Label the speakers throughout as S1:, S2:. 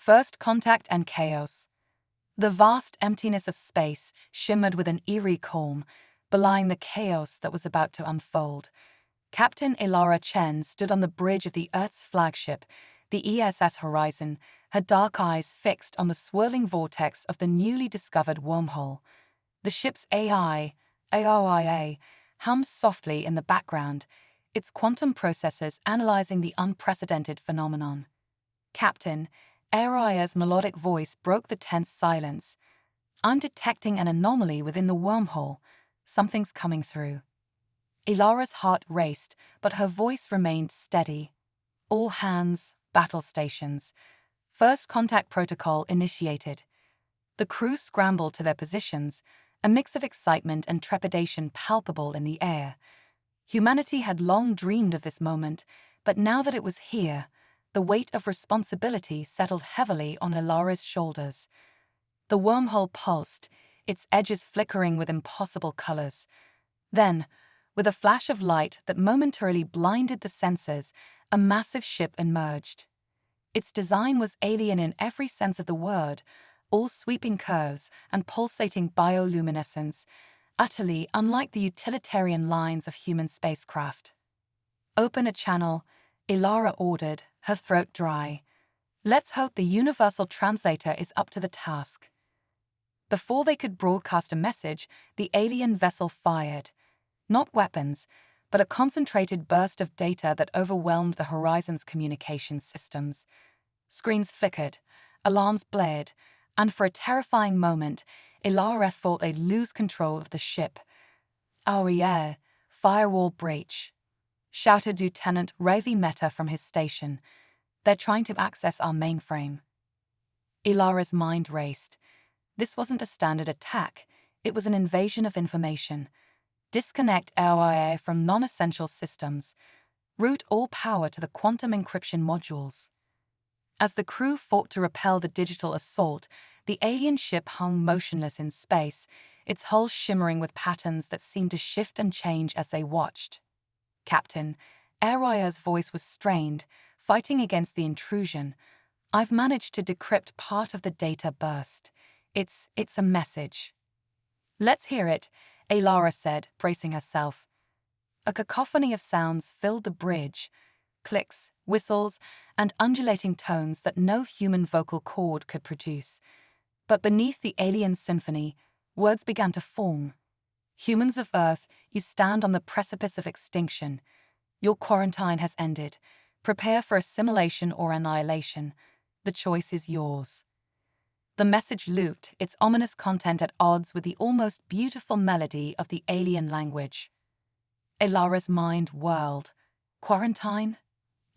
S1: First contact and chaos. The vast emptiness of space shimmered with an eerie calm, belying the chaos that was about to unfold. Captain Elara Chen stood on the bridge of the Earth's flagship, the ESS Horizon, her dark eyes fixed on the swirling vortex of the newly discovered wormhole. The ship's ARIA, hummed softly in the background, its quantum processors analyzing the unprecedented phenomenon. Captain Aria's melodic voice broke the tense silence. "I'm detecting an anomaly within the wormhole. Something's coming through." Elara's heart raced, but her voice remained steady. "All hands, battle stations. First contact protocol initiated." The crew scrambled to their positions, a mix of excitement and trepidation palpable in the air. Humanity had long dreamed of this moment, but now that it was here, the weight of responsibility settled heavily on Elara's shoulders. The wormhole pulsed, its edges flickering with impossible colors. Then, with a flash of light that momentarily blinded the senses, a massive ship emerged. Its design was alien in every sense of the word, all sweeping curves and pulsating bioluminescence, utterly unlike the utilitarian lines of human spacecraft. "Open a channel," Elara ordered, her throat dry. "Let's hope the universal translator is up to the task." Before they could broadcast a message, the alien vessel fired. Not weapons, but a concentrated burst of data that overwhelmed the Horizon's communications systems. Screens flickered, alarms blared, and for a terrifying moment, Elara thought they'd lose control of the ship. "Our firewall breach," shouted Lieutenant Ravi Mehta from his station. "They're trying to access our mainframe." Elara's mind raced. This wasn't a standard attack, it was an invasion of information. Disconnect AIA from non-essential systems. Route all power to the quantum encryption modules. As the crew fought to repel the digital assault, the alien ship hung motionless in space, its hull shimmering with patterns that seemed to shift and change as they watched. Captain Aria's voice was strained, fighting against the intrusion. "I've managed to decrypt part of the data burst. It's a message." "Let's hear it," Elara said, bracing herself. A cacophony of sounds filled the bridge, clicks, whistles, and undulating tones that no human vocal cord could produce. But beneath the alien symphony, words began to form. "Humans of Earth, you stand on the precipice of extinction. Your quarantine has ended. Prepare for assimilation or annihilation. The choice is yours." The message looped, its ominous content at odds with the almost beautiful melody of the alien language. Elara's mind whirled. Quarantine?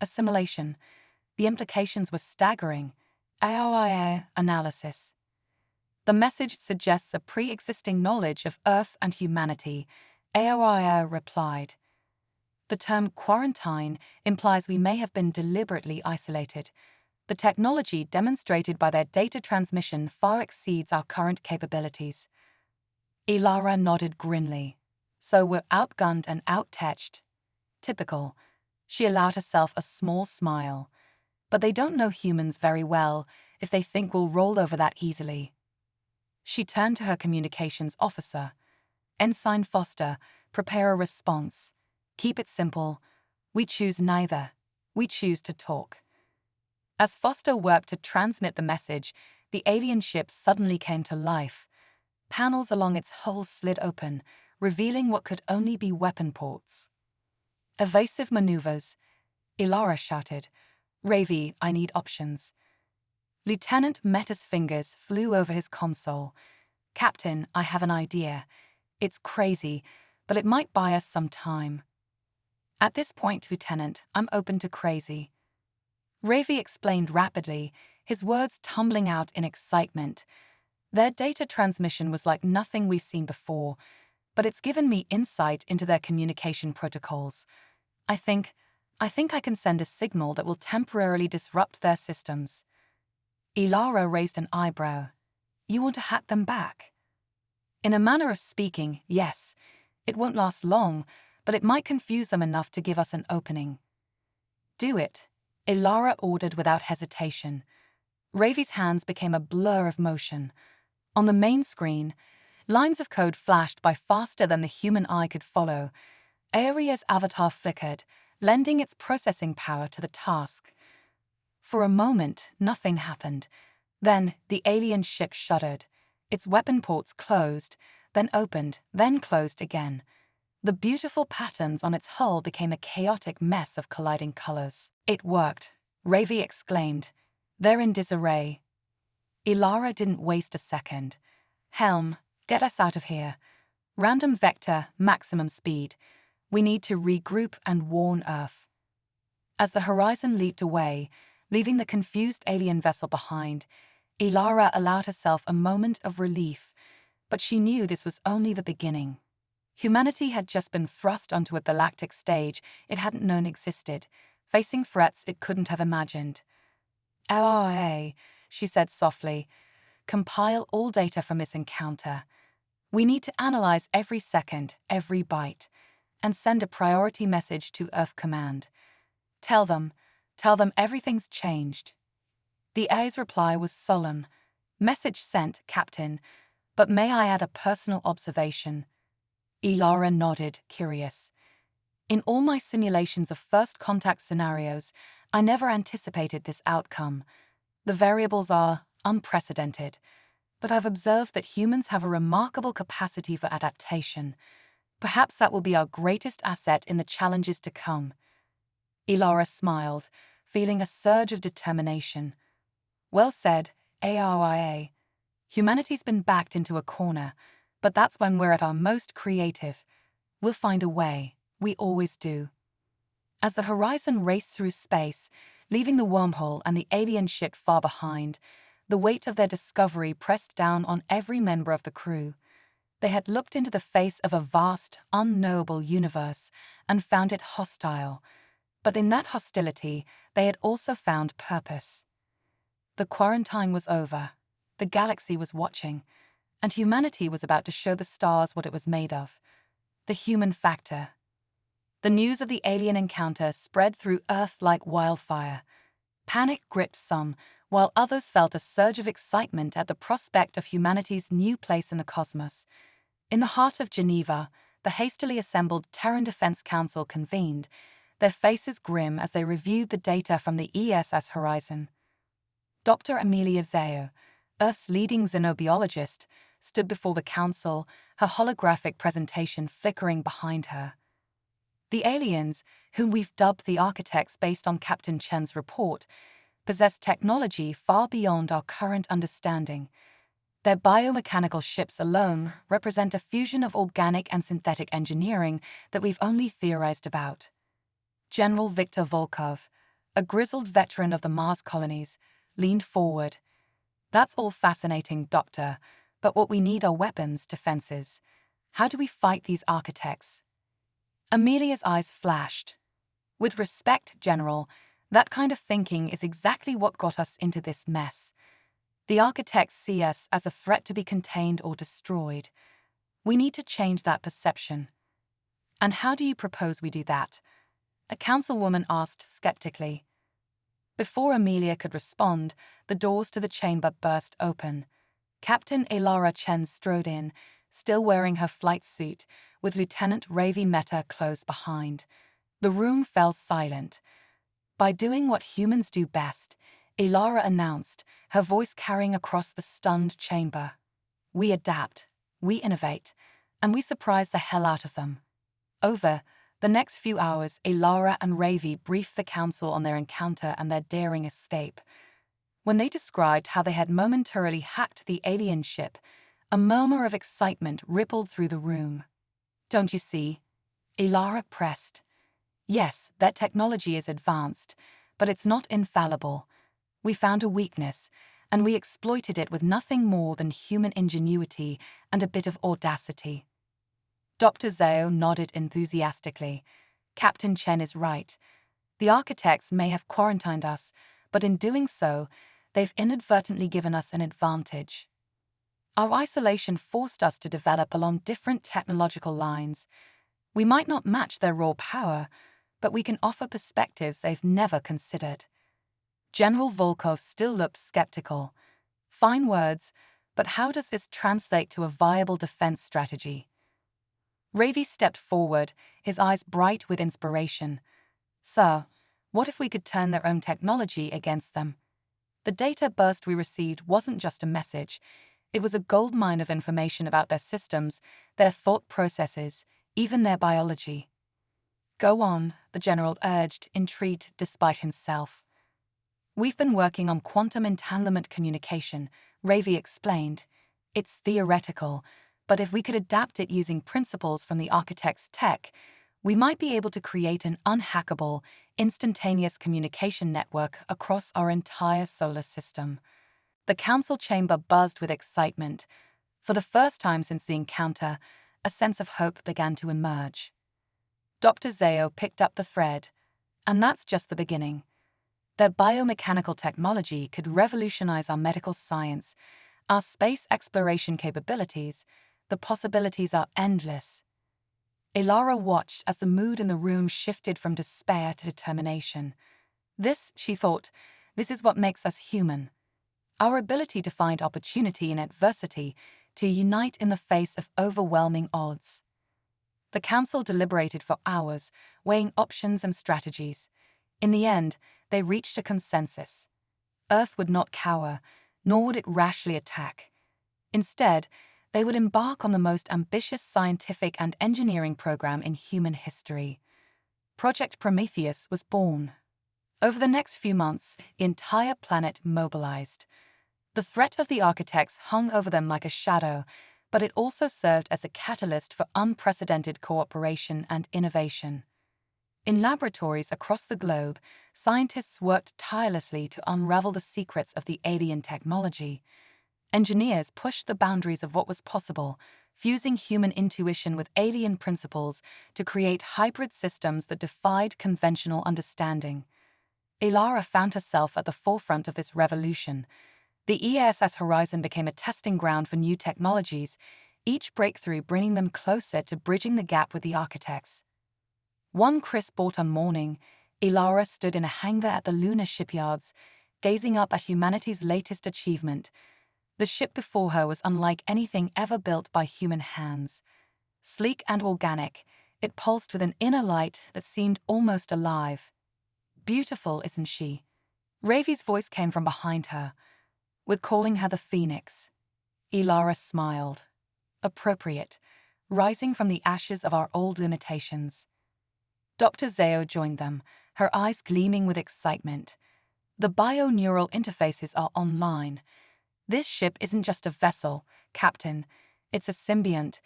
S1: Assimilation? The implications were staggering. AIA analysis. The message suggests a pre-existing knowledge of Earth and humanity, AIA replied. The term quarantine implies we may have been deliberately isolated. The technology demonstrated by their data transmission far exceeds our current capabilities. Elara nodded grimly. "So we're outgunned and outteched." "Typical." She allowed herself a small smile. "But they don't know humans very well if they think we'll roll over that easily." She turned to her communications officer. "Ensign Foster, prepare a response. Keep it simple. We choose neither. We choose to talk." As Foster worked to transmit the message, the alien ship suddenly came to life. Panels along its hull slid open, revealing what could only be weapon ports. "Evasive maneuvers," Elara shouted. "Ravi, I need options." Lieutenant Mehta's fingers flew over his console. "Captain, I have an idea. It's crazy, but it might buy us some time." "At this point, Lieutenant, I'm open to crazy." Ravi explained rapidly, his words tumbling out in excitement. "Their data transmission was like nothing we've seen before, but it's given me insight into their communication protocols. I think I can send a signal that will temporarily disrupt their systems." Elara raised an eyebrow. "You want to hack them back?" "In a manner of speaking, yes. It won't last long, but it might confuse them enough to give us an opening." "Do it," Elara ordered without hesitation. Ravi's hands became a blur of motion. On the main screen, lines of code flashed by faster than the human eye could follow. Aria's avatar flickered, lending its processing power to the task. For a moment, nothing happened. Then, the alien ship shuddered. Its weapon ports closed, then opened, then closed again. The beautiful patterns on its hull became a chaotic mess of colliding colors. "It worked," Ravi exclaimed. "They're in disarray." Ilara didn't waste a second. "Helm, get us out of here. Random vector, maximum speed. We need to regroup and warn Earth." As the horizon leaped away, leaving the confused alien vessel behind, Ilara allowed herself a moment of relief, but she knew this was only the beginning. Humanity had just been thrust onto a galactic stage it hadn't known existed, facing threats it couldn't have imagined. "LRA," she said softly, "compile all data from this encounter. We need to analyze every second, every byte, and send a priority message to Earth Command. Tell them everything's changed." The A's reply was solemn. "Message sent, Captain, but may I add a personal observation?" Ilara nodded, curious. "In all my simulations of first contact scenarios, I never anticipated this outcome. The variables are unprecedented, but I've observed that humans have a remarkable capacity for adaptation. Perhaps that will be our greatest asset in the challenges to come." Ilara smiled, feeling a surge of determination. "Well said, ARIA. Humanity's been backed into a corner, but that's when we're at our most creative. We'll find a way. We always do." As the horizon raced through space, leaving the wormhole and the alien ship far behind, the weight of their discovery pressed down on every member of the crew. They had looked into the face of a vast, unknowable universe and found it hostile. But in that hostility, they had also found purpose. The quarantine was over. The galaxy was watching, and humanity was about to show the stars what it was made of. The human factor. The news of the alien encounter spread through Earth like wildfire. Panic gripped some, while others felt a surge of excitement at the prospect of humanity's new place in the cosmos. In the heart of Geneva, the hastily assembled Terran Defense Council convened, their faces grim as they reviewed the data from the ESS horizon. Dr. Amelia Zhao, Earth's leading xenobiologist, stood before the council, her holographic presentation flickering behind her. "The aliens, whom we've dubbed the architects based on Captain Chen's report, possess technology far beyond our current understanding. Their biomechanical ships alone represent a fusion of organic and synthetic engineering that we've only theorized about." General Viktor Volkov, a grizzled veteran of the Mars colonies, leaned forward. "That's all fascinating, Doctor, but what we need are weapons, defenses. How do we fight these architects?" Amelia's eyes flashed. "With respect, General, that kind of thinking is exactly what got us into this mess. The architects see us as a threat to be contained or destroyed. We need to change that perception." "And how do you propose we do that?" a councilwoman asked skeptically. Before Amelia could respond, the doors to the chamber burst open. Captain Ilara Chen strode in, still wearing her flight suit, with Lieutenant Ravi Mehta close behind. The room fell silent. "By doing what humans do best," Ilara announced, her voice carrying across the stunned chamber. "We adapt, we innovate, and we surprise the hell out of them." Over the next few hours, Ilara and Ravi briefed the council on their encounter and their daring escape. When they described how they had momentarily hacked the alien ship, a murmur of excitement rippled through the room. "Don't you see?" Ilara pressed. "Yes, that technology is advanced, but it's not infallible. We found a weakness, and we exploited it with nothing more than human ingenuity and a bit of audacity." Dr. Zhao nodded enthusiastically. "Captain Chen is right. The architects may have quarantined us, but in doing so, they've inadvertently given us an advantage. Our isolation forced us to develop along different technological lines. We might not match their raw power, but we can offer perspectives they've never considered." General Volkov still looked skeptical. Fine words, but how does this translate to a viable defense strategy? Ravi stepped forward, his eyes bright with inspiration. Sir, what if we could turn their own technology against them? The data burst we received wasn't just a message. It was a goldmine of information about their systems, their thought processes, even their biology. Go on, the general urged, intrigued despite himself. We've been working on quantum entanglement communication, Ravi explained. It's theoretical, but if we could adapt it using principles from the architect's tech, we might be able to create an unhackable, instantaneous communication network across our entire solar system. The council chamber buzzed with excitement. For the first time since the encounter, a sense of hope began to emerge. Dr. Zhao picked up the thread. And that's just the beginning. Their biomechanical technology could revolutionize our medical science, our space exploration capabilities. The possibilities are endless. Ilara watched as the mood in the room shifted from despair to determination. This, she thought, this is what makes us human. Our ability to find opportunity in adversity, to unite in the face of overwhelming odds. The council deliberated for hours, weighing options and strategies. In the end, they reached a consensus. Earth would not cower, nor would it rashly attack. Instead, they would embark on the most ambitious scientific and engineering program in human history. Project Prometheus was born. Over the next few months, the entire planet mobilized. The threat of the architects hung over them like a shadow, but it also served as a catalyst for unprecedented cooperation and innovation. In laboratories across the globe, scientists worked tirelessly to unravel the secrets of the alien technology. Engineers pushed the boundaries of what was possible, fusing human intuition with alien principles to create hybrid systems that defied conventional understanding. Ilara found herself at the forefront of this revolution. The ESS Horizon became a testing ground for new technologies, each breakthrough bringing them closer to bridging the gap with the architects. One crisp autumn morning, Ilara stood in a hangar at the lunar shipyards, gazing up at humanity's latest achievement. The ship before her was unlike anything ever built by human hands. Sleek and organic, it pulsed with an inner light that seemed almost alive. Beautiful, isn't she? Ravi's voice came from behind her. We're calling her the Phoenix. Ilara smiled. Appropriate, rising from the ashes of our old limitations. Dr. Zhao joined them, her eyes gleaming with excitement. The bio-neural interfaces are online. This ship isn't just a vessel, Captain. It's a symbiont,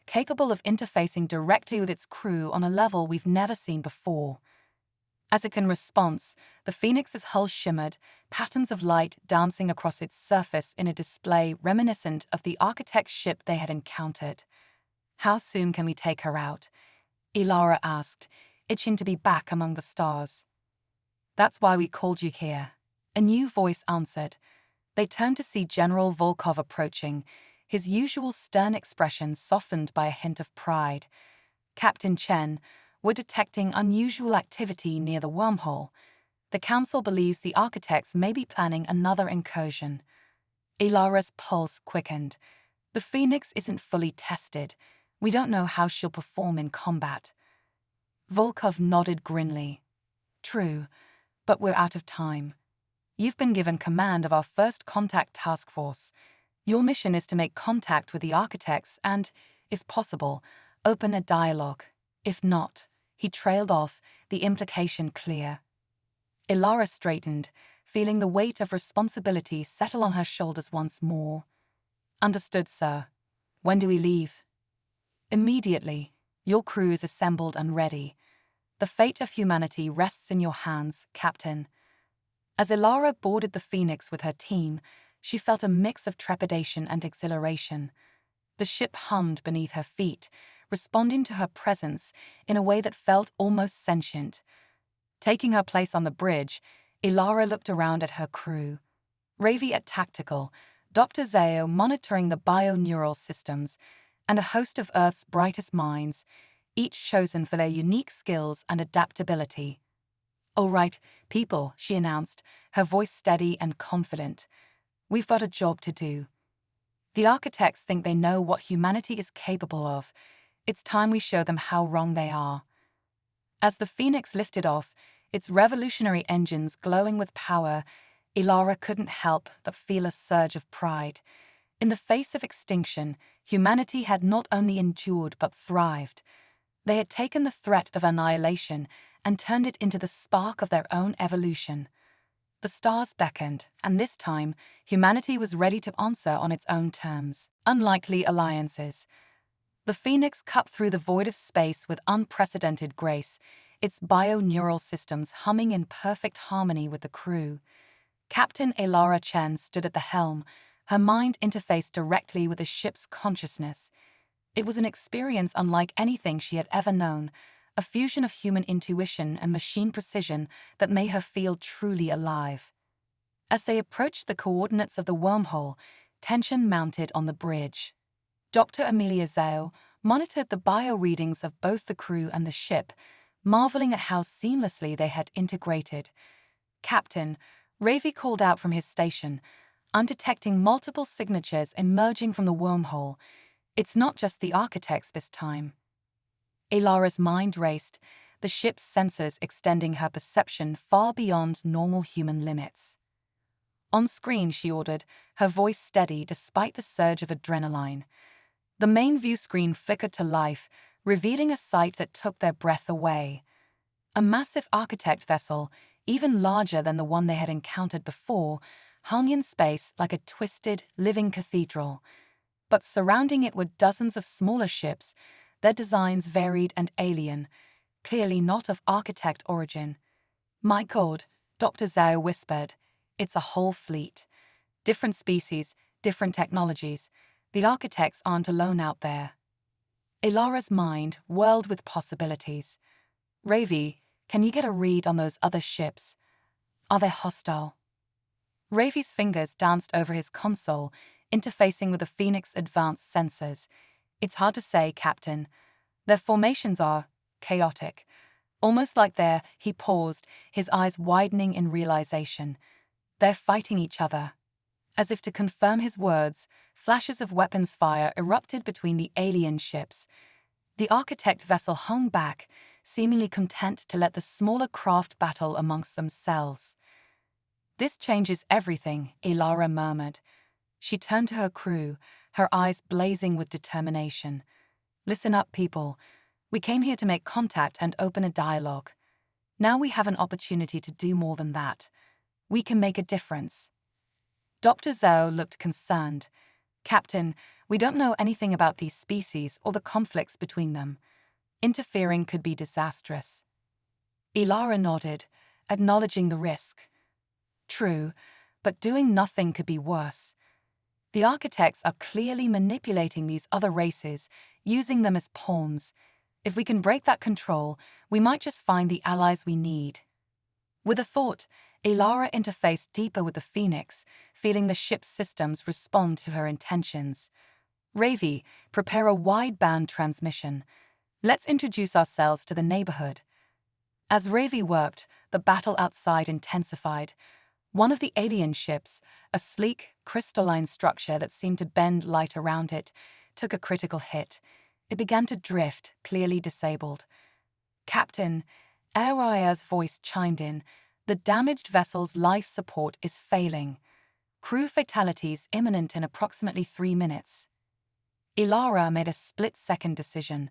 S1: capable of interfacing directly with its crew on a level we've never seen before. As if in response, the Phoenix's hull shimmered, patterns of light dancing across its surface in a display reminiscent of the architect's ship they had encountered. How soon can we take her out? Ilara asked, itching to be back among the stars. That's why we called you here. A new voice answered. They turned to see General Volkov approaching, his usual stern expression softened by a hint of pride. Captain Chen, we're detecting unusual activity near the wormhole. The council believes the architects may be planning another incursion. Ilara's pulse quickened. The Phoenix isn't fully tested. We don't know how she'll perform in combat. Volkov nodded grimly. True, but we're out of time. You've been given command of our first contact task force. Your mission is to make contact with the architects and, if possible, open a dialogue. If not, he trailed off, the implication clear. Ilara straightened, feeling the weight of responsibility settle on her shoulders once more. Understood, sir. When do we leave? Immediately. Your crew is assembled and ready. The fate of humanity rests in your hands, Captain. As Ilara boarded the Phoenix with her team, she felt a mix of trepidation and exhilaration. The ship hummed beneath her feet, responding to her presence in a way that felt almost sentient. Taking her place on the bridge, Ilara looked around at her crew. Ravi at tactical, Dr. Zhao monitoring the bio-neural systems, and a host of Earth's brightest minds, each chosen for their unique skills and adaptability. "All right, people," she announced, her voice steady and confident. "We've got a job to do. The architects think they know what humanity is capable of. It's time we show them how wrong they are." As the Phoenix lifted off, its revolutionary engines glowing with power, Ilara couldn't help but feel a surge of pride. In the face of extinction, humanity had not only endured but thrived. They had taken the threat of annihilation and turned it into the spark of their own evolution. The stars beckoned, and this time, humanity was ready to answer on its own terms. Unlikely alliances. The Phoenix cut through the void of space with unprecedented grace, its bio-neural systems humming in perfect harmony with the crew. Captain Ilara Chen stood at the helm, her mind interfaced directly with the ship's consciousness. It was an experience unlike anything she had ever known, a fusion of human intuition and machine precision that made her feel truly alive. As they approached the coordinates of the wormhole, tension mounted on the bridge. Dr. Amelia Zhao monitored the bio-readings of both the crew and the ship, marveling at how seamlessly they had integrated. "Captain," Ravi called out from his station, "I'm detecting multiple signatures emerging from the wormhole. It's not just the architects this time." Ilara's mind raced, the ship's sensors extending her perception far beyond normal human limits. "On screen," she ordered, her voice steady despite the surge of adrenaline. The main view screen flickered to life, revealing a sight that took their breath away. A massive architect vessel, even larger than the one they had encountered before, hung in space like a twisted, living cathedral. But surrounding it were dozens of smaller ships, their designs varied and alien, clearly not of architect origin. "My God," Dr. Zhao whispered, "it's a whole fleet. Different species, different technologies. The architects aren't alone out there." Ilara's mind whirled with possibilities. "Ravi, can you get a read on those other ships? Are they hostile?" Ravi's fingers danced over his console, interfacing with the Phoenix's advanced sensors. "It's hard to say, Captain. Their formations are chaotic. Almost like he paused, his eyes widening in realization. They're fighting each other." As if to confirm his words, flashes of weapons fire erupted between the alien ships. The architect vessel hung back, seemingly content to let the smaller craft battle amongst themselves. "This changes everything," Ilara murmured. She turned to her crew, her eyes blazing with determination. "Listen up, people. We came here to make contact and open a dialogue. Now we have an opportunity to do more than that. We can make a difference." Dr. Zhao looked concerned. "Captain, we don't know anything about these species or the conflicts between them. Interfering could be disastrous." Ilara nodded, acknowledging the risk. "True, but doing nothing could be worse. The architects are clearly manipulating these other races, using them as pawns. If we can break that control, we might just find the allies we need." With a thought, Ilara interfaced deeper with the Phoenix, feeling the ship's systems respond to her intentions. "Ravi, prepare a wideband transmission. Let's introduce ourselves to the neighborhood." As Ravi worked, the battle outside intensified. One of the alien ships, a sleek, crystalline structure that seemed to bend light around it, took a critical hit. It began to drift, clearly disabled. "Captain," Araya's voice chimed in, "the damaged vessel's life support is failing. Crew fatalities imminent in approximately 3 minutes." Ilara made a split-second decision.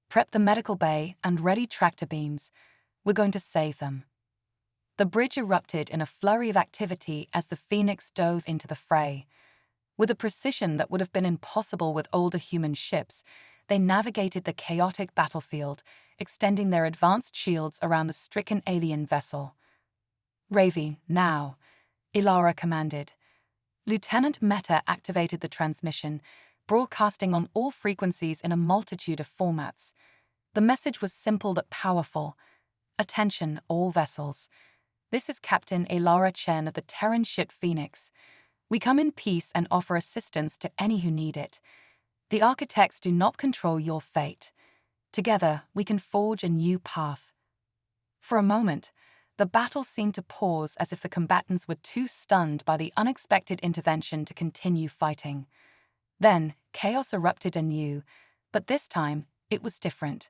S1: "Prep the medical bay and ready tractor beams. We're going to save them." The bridge erupted in a flurry of activity as the Phoenix dove into the fray. With a precision that would have been impossible with older human ships, they navigated the chaotic battlefield, extending their advanced shields around the stricken alien vessel. "Ravi, now," Ilara commanded. Lieutenant Mehta activated the transmission, broadcasting on all frequencies in a multitude of formats. The message was simple but powerful. "Attention, all vessels. This is Captain Ilara Chen of the Terran ship Phoenix. We come in peace and offer assistance to any who need it. The architects do not control your fate. Together, we can forge a new path." For a moment, The battle seemed to pause as if the combatants were too stunned by the unexpected intervention to continue fighting. Then, chaos erupted anew, but this time, it was different.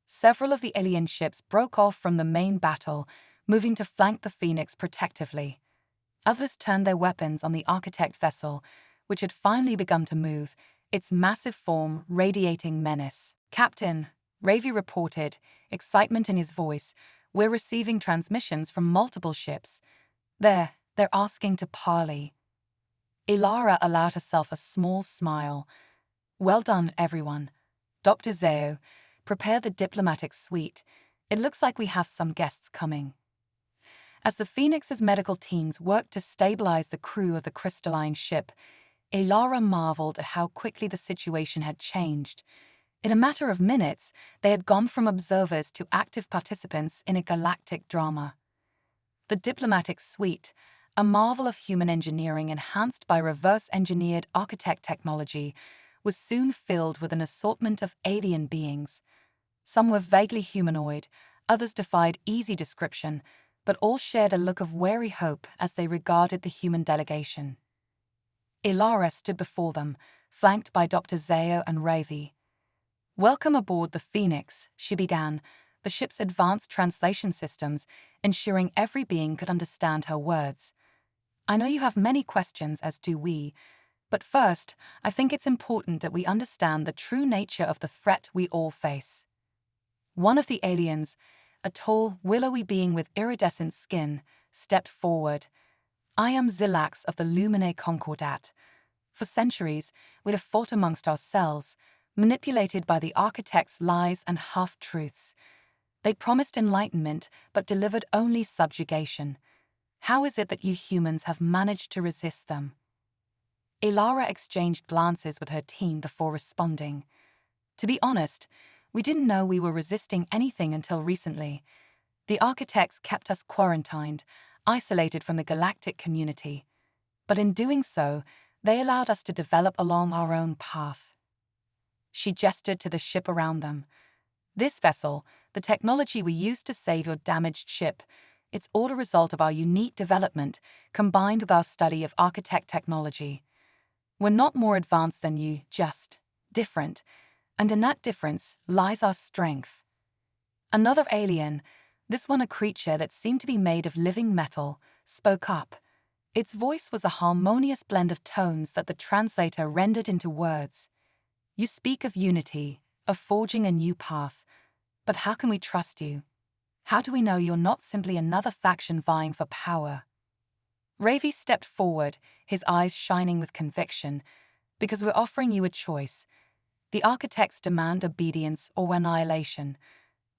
S1: Several of the alien ships broke off from the main battle, moving to flank the Phoenix protectively. Others turned their weapons on the Architect vessel, which had finally begun to move, its massive form radiating menace. "Captain," Ravi reported, excitement in his voice, "we're receiving transmissions from multiple ships. They're asking to parley." Ilara allowed herself a small smile. "Well done, everyone. Dr. Zeo, prepare the diplomatic suite. It looks like we have some guests coming." As the Phoenix's medical teams worked to stabilize the crew of the crystalline ship, Ilara marveled at how quickly the situation had changed. In a matter of minutes, they had gone from observers to active participants in a galactic drama. The diplomatic suite, a marvel of human engineering enhanced by reverse-engineered architect technology, was soon filled with an assortment of alien beings. Some were vaguely humanoid, others defied easy description, but all shared a look of wary hope as they regarded the human delegation. Ilara stood before them, flanked by Dr. Zeo and Ravi. "Welcome aboard the Phoenix," she began, the ship's advanced translation systems ensuring every being could understand her words. "I know you have many questions, as do we, but first, I think it's important that we understand the true nature of the threat we all face." One of the aliens, a tall, willowy being with iridescent skin, stepped forward. "I am Zilax of the Lumine Concordat. For centuries, we have fought amongst ourselves, manipulated by the Architect's lies and half-truths. They promised enlightenment, but delivered only subjugation. How is it that you humans have managed to resist them?" Ilara exchanged glances with her team before responding. "To be honest, we didn't know we were resisting anything until recently. The Architects kept us quarantined, isolated from the galactic community. But in doing so, they allowed us to develop along our own path." She gestured to the ship around them. "This vessel, the technology we used to save your damaged ship, it's all a result of our unique development combined with our study of architect technology. We're not more advanced than you, just different, and in that difference lies our strength." Another alien, this one a creature that seemed to be made of living metal, spoke up. Its voice was a harmonious blend of tones that the translator rendered into words. "You speak of unity, of forging a new path, but how can we trust you? How do we know you're not simply another faction vying for power?" Ravi stepped forward, his eyes shining with conviction. "Because we're offering you a choice. The Architects demand obedience or annihilation.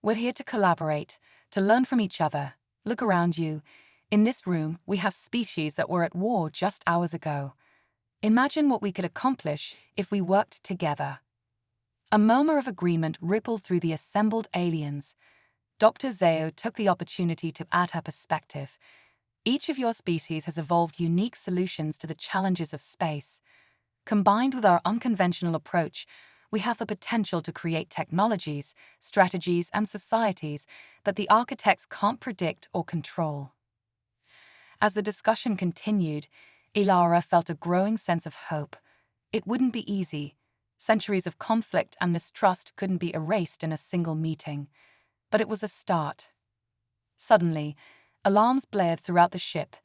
S1: We're here to collaborate, to learn from each other. Look around you. In this room, we have species that were at war just hours ago. Imagine what we could accomplish if we worked together." A murmur of agreement rippled through the assembled aliens. Dr. Zeo took the opportunity to add her perspective. "Each of your species has evolved unique solutions to the challenges of space. Combined with our unconventional approach, we have the potential to create technologies, strategies, and societies that the Architects can't predict or control." As the discussion continued, Ilara felt a growing sense of hope. It wouldn't be easy. Centuries of conflict and mistrust couldn't be erased in a single meeting. But it was a start. Suddenly, alarms blared throughout the ship.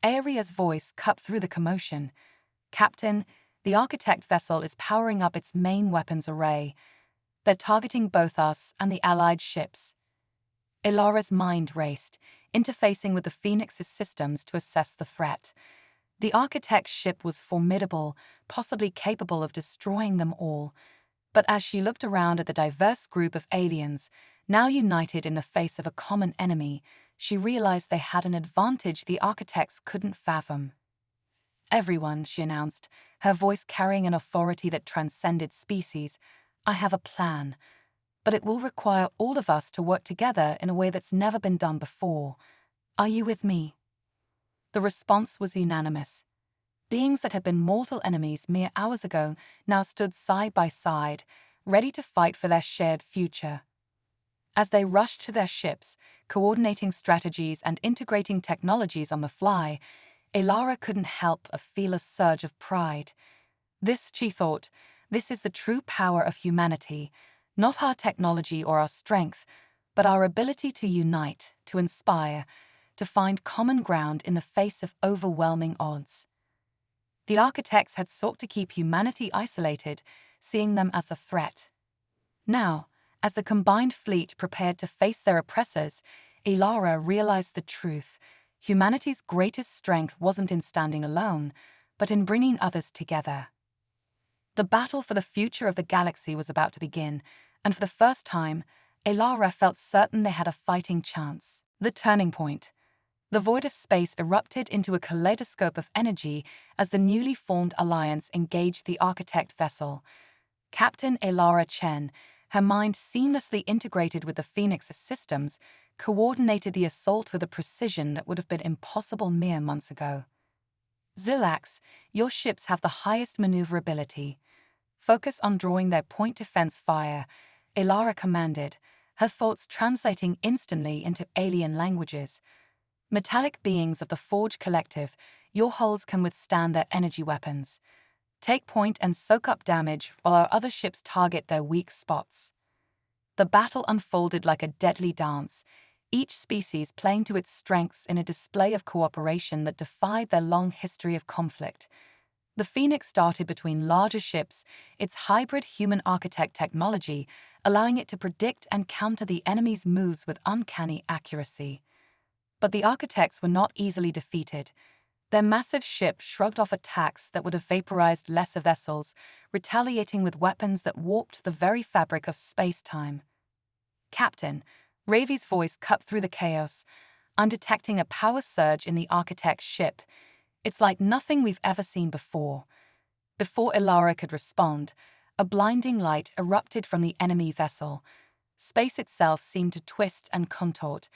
S1: Aria's voice cut through the commotion. "Captain, the Architect vessel is powering up its main weapons array. They're targeting both us and the Allied ships." Ilara's mind raced, interfacing with the Phoenix's systems to assess the threat. The Architect's ship was formidable, possibly capable of destroying them all. But as she looked around at the diverse group of aliens, now united in the face of a common enemy, she realized they had an advantage the Architects couldn't fathom. "Everyone," she announced, her voice carrying an authority that transcended species, "I have a plan. But it will require all of us to work together in a way that's never been done before. Are you with me?" The response was unanimous. Beings that had been mortal enemies mere hours ago now stood side by side, ready to fight for their shared future. As they rushed to their ships, coordinating strategies and integrating technologies on the fly, Elara couldn't help but feel a surge of pride. This, she thought, this is the true power of humanity, not our technology or our strength, but our ability to unite, to inspire, to find common ground in the face of overwhelming odds. The architects had sought to keep humanity isolated, seeing them as a threat. Now, as the combined fleet prepared to face their oppressors, Elara realized the truth. Humanity's greatest strength wasn't in standing alone, but in bringing others together. The battle for the future of the galaxy was about to begin, and for the first time, Elara felt certain they had a fighting chance. The turning point. The void of space erupted into a kaleidoscope of energy as the newly formed alliance engaged the architect vessel. Captain Elara Chen, her mind seamlessly integrated with the Phoenix's systems, coordinated the assault with a precision that would have been impossible mere months ago. Xilax, your ships have the highest maneuverability. Focus on drawing their point defense fire, Elara commanded, her thoughts translating instantly into alien languages. Metallic beings of the Forge Collective, your hulls can withstand their energy weapons. Take point and soak up damage while our other ships target their weak spots. The battle unfolded like a deadly dance, each species playing to its strengths in a display of cooperation that defied their long history of conflict. The Phoenix darted between larger ships, its hybrid human architect technology allowing it to predict and counter the enemy's moves with uncanny accuracy. But the architects were not easily defeated. Their massive ship shrugged off attacks that would have vaporized lesser vessels, retaliating with weapons that warped the very fabric of space-time. Captain, Ravi's voice cut through the chaos. I'm detecting a power surge in the architect's ship. It's like nothing we've ever seen before. Before Elara could respond, a blinding light erupted from the enemy vessel. Space itself seemed to twist and contort,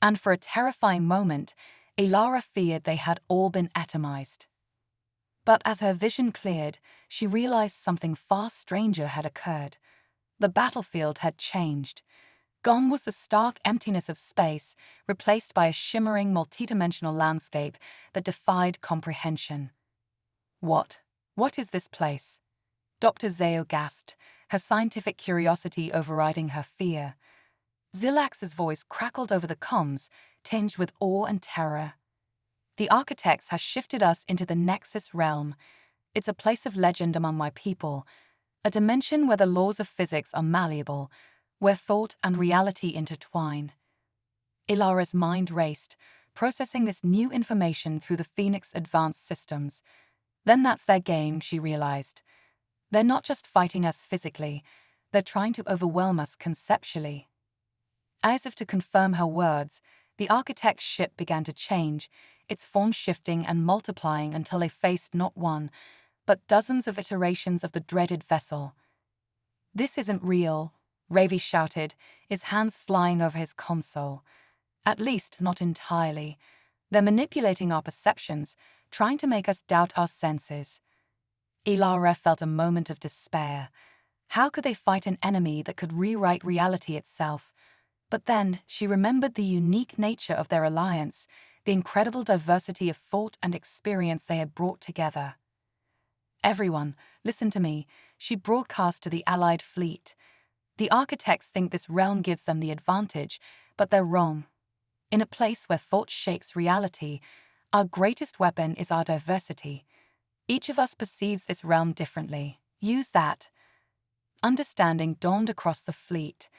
S1: and for a terrifying moment, Elara feared they had all been atomized. But as her vision cleared, she realized something far stranger had occurred. The battlefield had changed. Gone was the stark emptiness of space, replaced by a shimmering multidimensional landscape that defied comprehension. What is this place? Dr. Zao gasped, her scientific curiosity overriding her fear. Xilax's voice crackled over the comms, tinged with awe and terror. The architects has shifted us into the Nexus realm. It's a place of legend among my people, a dimension where the laws of physics are malleable, where thought and reality intertwine. Elara's mind raced, processing this new information through the Phoenix advanced systems. Then that's their game, she realized. They're not just fighting us physically, they're trying to overwhelm us conceptually. As if to confirm her words, the architect's ship began to change, its form shifting and multiplying until they faced not one, but dozens of iterations of the dreaded vessel. This isn't real, Ravi shouted, his hands flying over his console. At least not entirely. They're manipulating our perceptions, trying to make us doubt our senses. Elara felt a moment of despair. How could they fight an enemy that could rewrite reality itself? But then she remembered the unique nature of their alliance, the incredible diversity of thought and experience they had brought together. Everyone, listen to me, she broadcast to the Allied fleet. The architects think this realm gives them the advantage, but they're wrong. In a place where thought shapes reality, our greatest weapon is our diversity. Each of us perceives this realm differently. Use that. Understanding dawned across the fleet.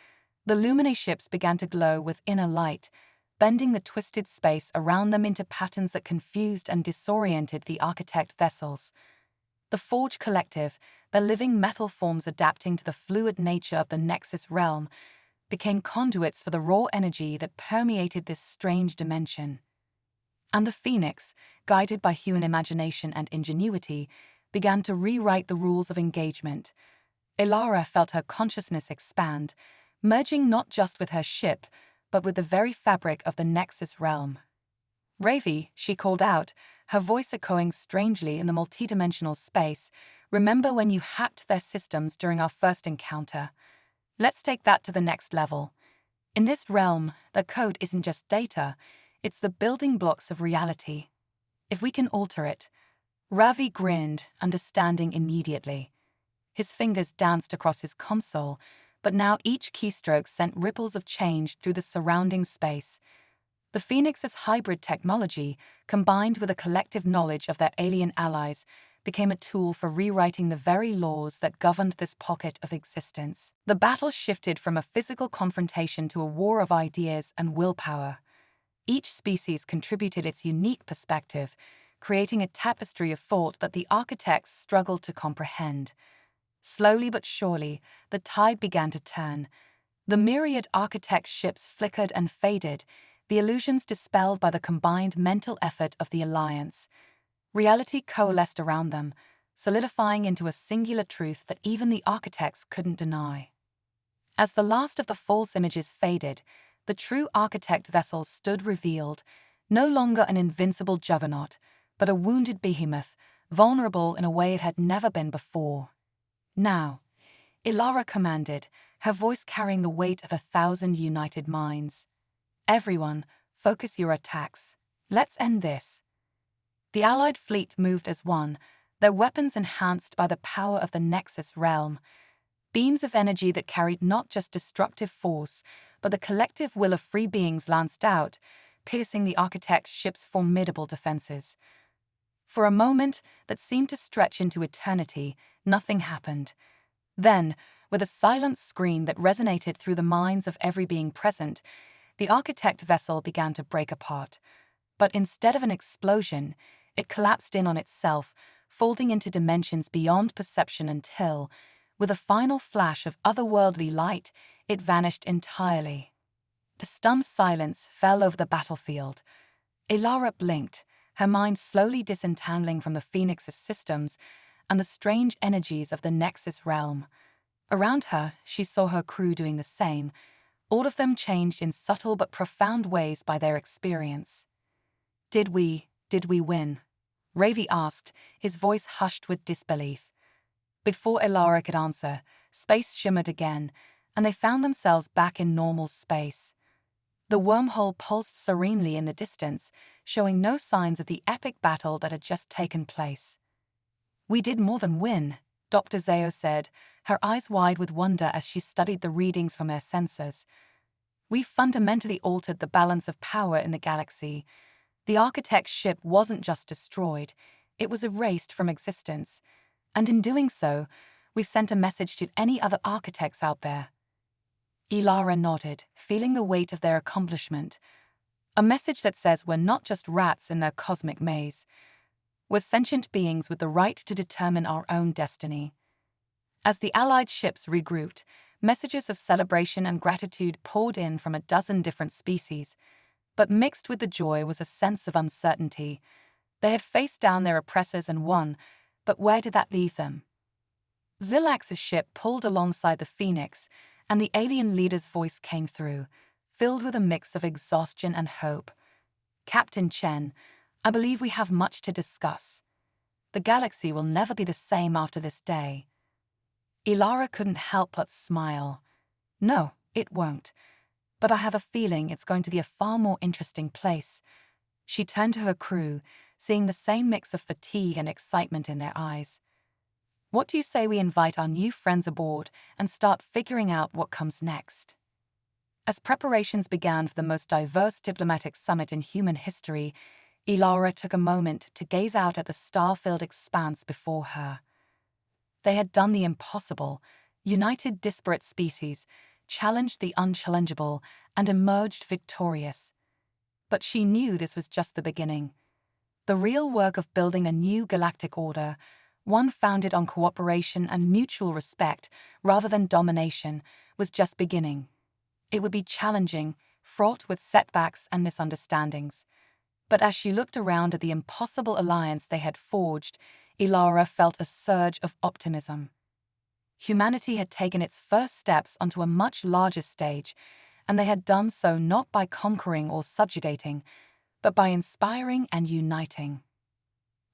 S1: The Lumine ships began to glow with inner light, bending the twisted space around them into patterns that confused and disoriented the architect vessels. The Forge Collective, their living metal forms adapting to the fluid nature of the Nexus realm, became conduits for the raw energy that permeated this strange dimension. And the Phoenix, guided by human imagination and ingenuity, began to rewrite the rules of engagement. Elara felt her consciousness expand, merging not just with her ship, but with the very fabric of the Nexus realm. Ravi, she called out, her voice echoing strangely in the multidimensional space, remember when you hacked their systems during our first encounter? Let's take that to the next level. In this realm, the code isn't just data, it's the building blocks of reality. If we can alter it. Ravi grinned, understanding immediately. His fingers danced across his console, but now each keystroke sent ripples of change through the surrounding space. The Phoenix's hybrid technology, combined with a collective knowledge of their alien allies, became a tool for rewriting the very laws that governed this pocket of existence. The battle shifted from a physical confrontation to a war of ideas and willpower. Each species contributed its unique perspective, creating a tapestry of thought that the architects struggled to comprehend. Slowly but surely, the tide began to turn. The myriad architects' ships flickered and faded, the illusions dispelled by the combined mental effort of the Alliance. Reality coalesced around them, solidifying into a singular truth that even the architects couldn't deny. As the last of the false images faded, the true architect vessel stood revealed, no longer an invincible juggernaut, but a wounded behemoth, vulnerable in a way it had never been before. Now, Ilara commanded, her voice carrying the weight of 1,000 united minds. Everyone, focus your attacks. Let's end this. The Allied fleet moved as one, their weapons enhanced by the power of the Nexus realm. Beams of energy that carried not just destructive force, but the collective will of free beings lanced out, piercing the architect's ship's formidable defenses. For a moment that seemed to stretch into eternity, nothing happened. Then, with a silent scream that resonated through the minds of every being present, the architect vessel began to break apart. But instead of an explosion, it collapsed in on itself, folding into dimensions beyond perception until, with a final flash of otherworldly light, it vanished entirely. A stunned silence fell over the battlefield. Ilara blinked, her mind slowly disentangling from the Phoenix's systems and the strange energies of the Nexus realm. Around her, she saw her crew doing the same, all of them changed in subtle but profound ways by their experience. Did we win? Ravi asked, his voice hushed with disbelief. Before Ilara could answer, space shimmered again, and they found themselves back in normal space. The wormhole pulsed serenely in the distance, showing no signs of the epic battle that had just taken place. We did more than win, Dr. Zeo said, her eyes wide with wonder as she studied the readings from their sensors. We fundamentally altered the balance of power in the galaxy. The architect's ship wasn't just destroyed, it was erased from existence. And in doing so, we've sent a message to any other architects out there. Ilara nodded, feeling the weight of their accomplishment. A message that says we're not just rats in their cosmic maze. We're sentient beings with the right to determine our own destiny. As the Allied ships regrouped, messages of celebration and gratitude poured in from a dozen different species, but mixed with the joy was a sense of uncertainty. They had faced down their oppressors and won, but where did that leave them? Zilax's ship pulled alongside the Phoenix, and the alien leader's voice came through, filled with a mix of exhaustion and hope. Captain Chen, I believe we have much to discuss. The galaxy will never be the same after this day. Ilara couldn't help but smile. No, it won't. But I have a feeling it's going to be a far more interesting place. She turned to her crew, seeing the same mix of fatigue and excitement in their eyes. What do you say we invite our new friends aboard and start figuring out what comes next? As preparations began for the most diverse diplomatic summit in human history, Ilara took a moment to gaze out at the star-filled expanse before her. They had done the impossible, united disparate species, challenged the unchallengeable, and emerged victorious. But she knew this was just the beginning. The real work of building a new galactic order, one founded on cooperation and mutual respect rather than domination, was just beginning. It would be challenging, fraught with setbacks and misunderstandings. But as she looked around at the impossible alliance they had forged, Ilara felt a surge of optimism. Humanity had taken its first steps onto a much larger stage, and they had done so not by conquering or subjugating, but by inspiring and uniting.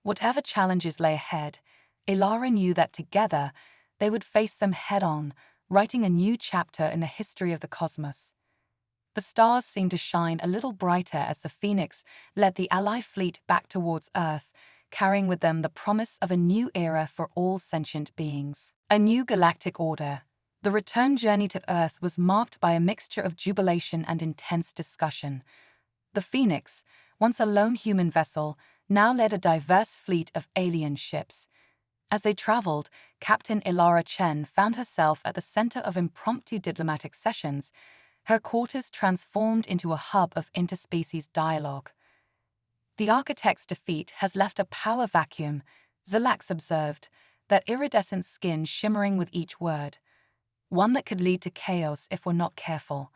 S1: Whatever challenges lay ahead, Ilara knew that together they would face them head-on, writing a new chapter in the history of the cosmos. The stars seemed to shine a little brighter as the Phoenix led the Ally fleet back towards Earth, carrying with them the promise of a new era for all sentient beings. A new galactic order. The return journey to Earth was marked by a mixture of jubilation and intense discussion. The Phoenix, once a lone human vessel, now led a diverse fleet of alien ships. As they traveled, Captain Ilara Chen found herself at the center of impromptu diplomatic sessions, her quarters transformed into a hub of interspecies dialogue. "The Architect's defeat has left a power vacuum," Zalax observed, that iridescent skin shimmering with each word. "One that could lead to chaos if we're not careful."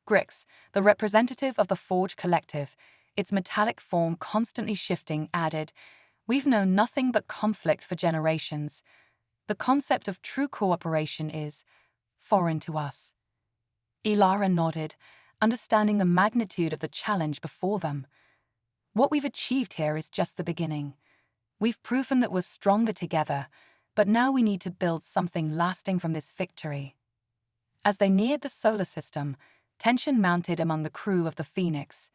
S1: Grix, the representative of the Forge Collective, its metallic form constantly shifting, added, "We've known nothing but conflict for generations. The concept of true cooperation is foreign to us." Ilara nodded, understanding the magnitude of the challenge before them. "What we've achieved here is just the beginning. We've proven that we're stronger together, but now we need to build something lasting from this victory." As they neared the solar system, tension mounted among the crew of the Phoenix.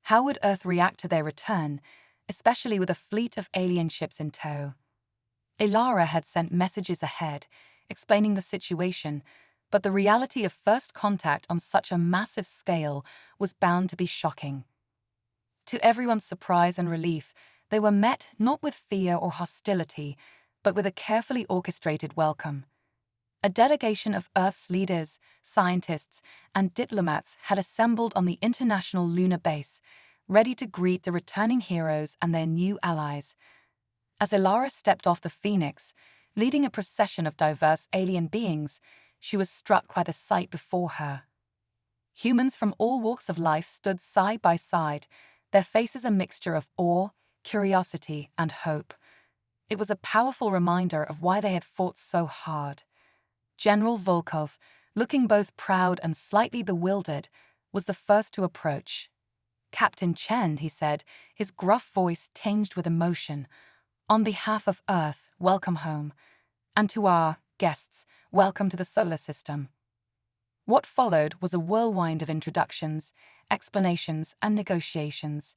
S1: How would Earth react to their return, especially with a fleet of alien ships in tow? Ilara had sent messages ahead, explaining the situation, but the reality of first contact on such a massive scale was bound to be shocking. To everyone's surprise and relief, they were met not with fear or hostility, but with a carefully orchestrated welcome. A delegation of Earth's leaders, scientists, and diplomats had assembled on the International Lunar Base, ready to greet the returning heroes and their new allies. As Ilara stepped off the Phoenix, leading a procession of diverse alien beings, she was struck by the sight before her. Humans from all walks of life stood side by side, their faces a mixture of awe, curiosity, and hope. It was a powerful reminder of why they had fought so hard. General Volkov, looking both proud and slightly bewildered, was the first to approach. "Captain Chen," he said, his gruff voice tinged with emotion, "on behalf of Earth, welcome home. And to our guests, welcome to the solar system." What followed was a whirlwind of introductions, explanations, and negotiations.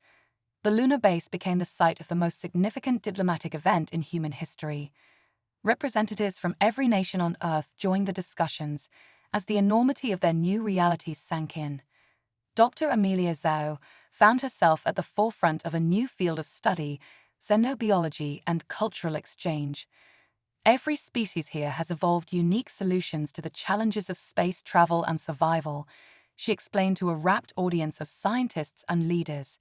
S1: The lunar base became the site of the most significant diplomatic event in human history. Representatives from every nation on Earth joined the discussions as the enormity of their new realities sank in. Dr. Amelia Zhao found herself at the forefront of a new field of study, xenobiology and cultural exchange. "Every species here has evolved unique solutions to the challenges of space travel and survival," she explained to a rapt audience of scientists and leaders.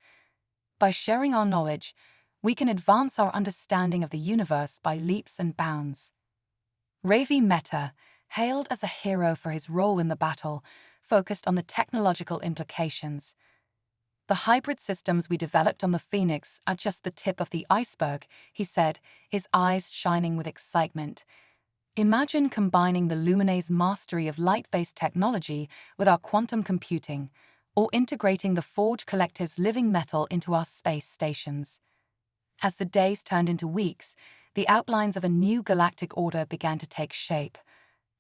S1: "By sharing our knowledge, we can advance our understanding of the universe by leaps and bounds." Ravi Mehta, hailed as a hero for his role in the battle, focused on the technological implications. "The hybrid systems we developed on the Phoenix are just the tip of the iceberg," he said, his eyes shining with excitement. "Imagine combining the Luminae's mastery of light-based technology with our quantum computing, or integrating the Forge Collective's living metal into our space stations." As the days turned into weeks, the outlines of a new galactic order began to take shape.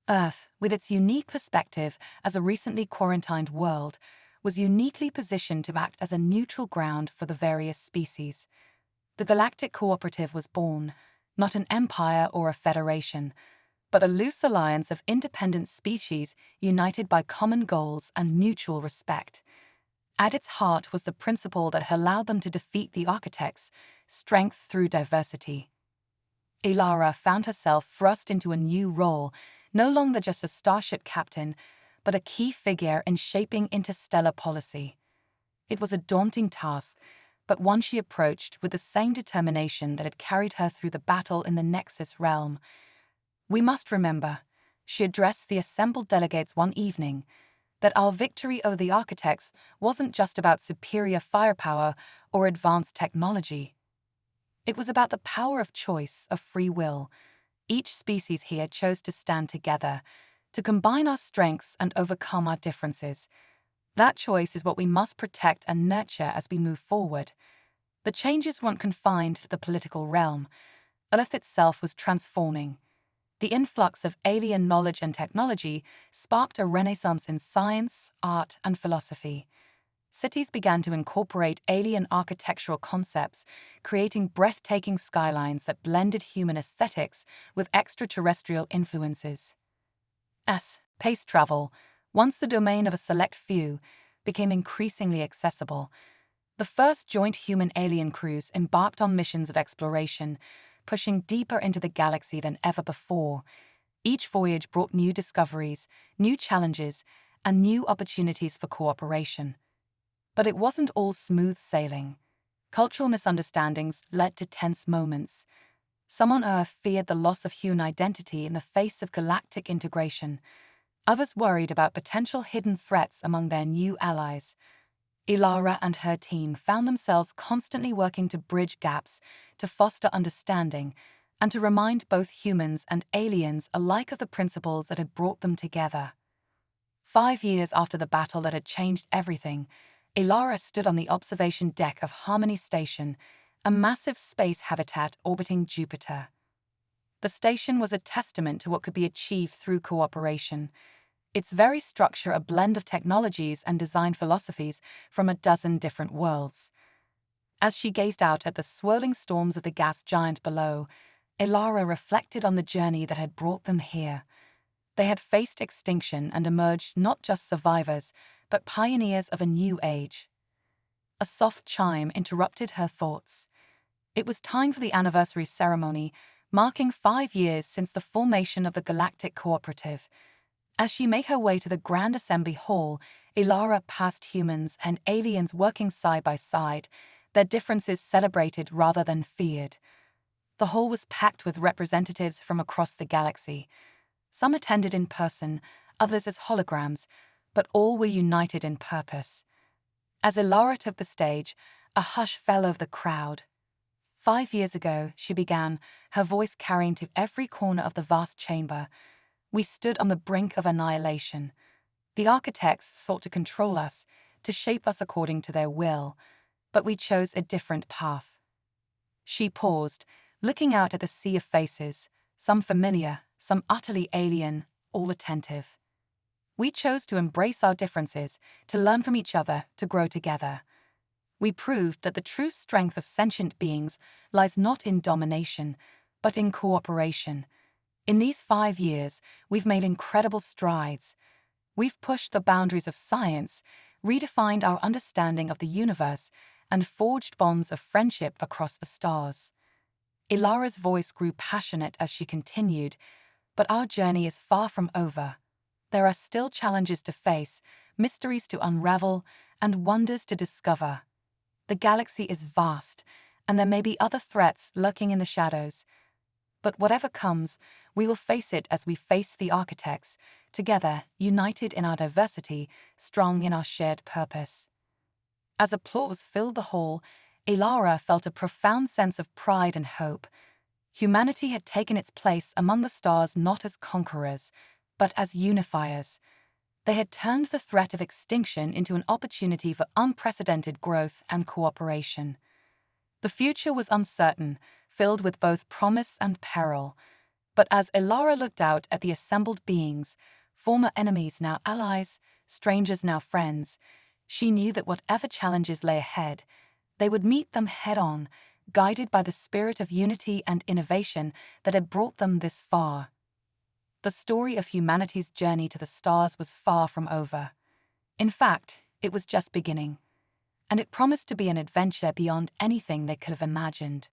S1: Earth, with its unique perspective as a recently quarantined world, was uniquely positioned to act as a neutral ground for the various species. The Galactic Cooperative was born, not an empire or a federation, but a loose alliance of independent species united by common goals and mutual respect. At its heart was the principle that allowed them to defeat the Architects: strength through diversity. Ilara found herself thrust into a new role, no longer just a starship captain, but a key figure in shaping interstellar policy. It was a daunting task, but one she approached with the same determination that had carried her through the battle in the Nexus realm. "We must remember," she addressed the assembled delegates one evening, "that our victory over the Architects wasn't just about superior firepower or advanced technology. It was about the power of choice, of free will. Each species here chose to stand together, to combine our strengths and overcome our differences. That choice is what we must protect and nurture as we move forward." The changes weren't confined to the political realm. Earth itself was transforming. The influx of alien knowledge and technology sparked a renaissance in science, art, and philosophy. Cities began to incorporate alien architectural concepts, creating breathtaking skylines that blended human aesthetics with extraterrestrial influences. Space travel, once the domain of a select few, became increasingly accessible. The first joint human-alien crews embarked on missions of exploration, pushing deeper into the galaxy than ever before. Each voyage brought new discoveries, new challenges, and new opportunities for cooperation. But it wasn't all smooth sailing. Cultural misunderstandings led to tense moments. Some on Earth feared the loss of human identity in the face of galactic integration. Others worried about potential hidden threats among their new allies. Ilara and her team found themselves constantly working to bridge gaps, to foster understanding, and to remind both humans and aliens alike of the principles that had brought them together. 5 years after the battle that had changed everything, Ilara stood on the observation deck of Harmony Station, a massive space habitat orbiting Jupiter. The station was a testament to what could be achieved through cooperation. Its very structure a blend of technologies and design philosophies from a dozen different worlds. As she gazed out at the swirling storms of the gas giant below, Ilara reflected on the journey that had brought them here. They had faced extinction and emerged not just survivors, but pioneers of a new age. A soft chime interrupted her thoughts. It was time for the anniversary ceremony, marking 5 years since the formation of the Galactic Cooperative. As she made her way to the Grand Assembly Hall, Ilara passed humans and aliens working side by side, their differences celebrated rather than feared. The hall was packed with representatives from across the galaxy. Some attended in person, others as holograms, but all were united in purpose. As Ilara took the stage, a hush fell over the crowd. 5 years ago, she began, her voice carrying to every corner of the vast chamber. We stood on the brink of annihilation. The architects sought to control us, to shape us according to their will, but we chose a different path. She paused, looking out at the sea of faces, some familiar, some utterly alien, all attentive. We chose to embrace our differences, to learn from each other, to grow together. We proved that the true strength of sentient beings lies not in domination, but in cooperation. In these 5 years, we've made incredible strides. We've pushed the boundaries of science, redefined our understanding of the universe, and forged bonds of friendship across the stars. Ilara's voice grew passionate as she continued, but our journey is far from over. There are still challenges to face, mysteries to unravel, and wonders to discover. The galaxy is vast, and there may be other threats lurking in the shadows. But whatever comes, we will face it as we face the architects, together, united in our diversity, strong in our shared purpose. As applause filled the hall, Ilara felt a profound sense of pride and hope. Humanity had taken its place among the stars not as conquerors, but as unifiers. They had turned the threat of extinction into an opportunity for unprecedented growth and cooperation. The future was uncertain, filled with both promise and peril. But as Ilara looked out at the assembled beings, former enemies now allies, strangers now friends, she knew that whatever challenges lay ahead, they would meet them head-on, guided by the spirit of unity and innovation that had brought them this far. The story of humanity's journey to the stars was far from over. In fact, it was just beginning. And it promised to be an adventure beyond anything they could have imagined.